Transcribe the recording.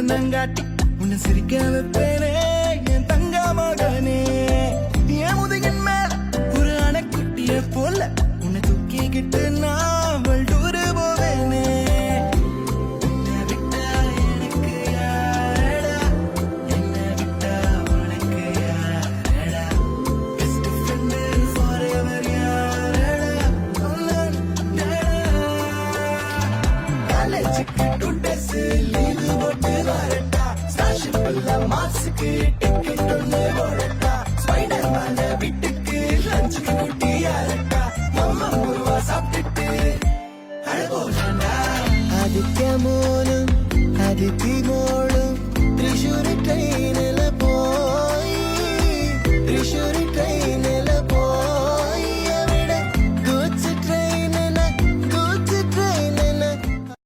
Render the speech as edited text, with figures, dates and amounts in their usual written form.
ரத்தனங்காட்டி உன்னை சிரிக்க வைப்பேனே என் தங்க மகனே. என் முதுகின் மேல ஒரு அணைக்குட்டிய போல உன்னை தூக்கிக்கிட்டு நான் வல்டூரு போவேனே. உன்னை விட்டா எனக்கு யாரடா, என்னை விட்டா உனக்கு யாரடா, பெஸ்ட் ஃப்ரெண்டு ஃபாரெவர் யாரடா, காலேஜுக்கு டுடேஸ் லீவு போட்டு வரட்டா, ஸ்காலர்ஷிப்ல மார்க்ஸுக்கு டிக்கெட் ஒன்று போடட்டா, ஸ்பைடர் மேல வீட்டுக்கு லஞ்சுக்கு குட்டியாரட்டா, மம்மா முருவா சாப்பிட்டுட்டு அழகோலண்டா. ആദിത്യമോനും അതിഥിമോളും തൃശ്ശൂർ ട്രെയിനിൽ പോയി തൃശ്ശൂർ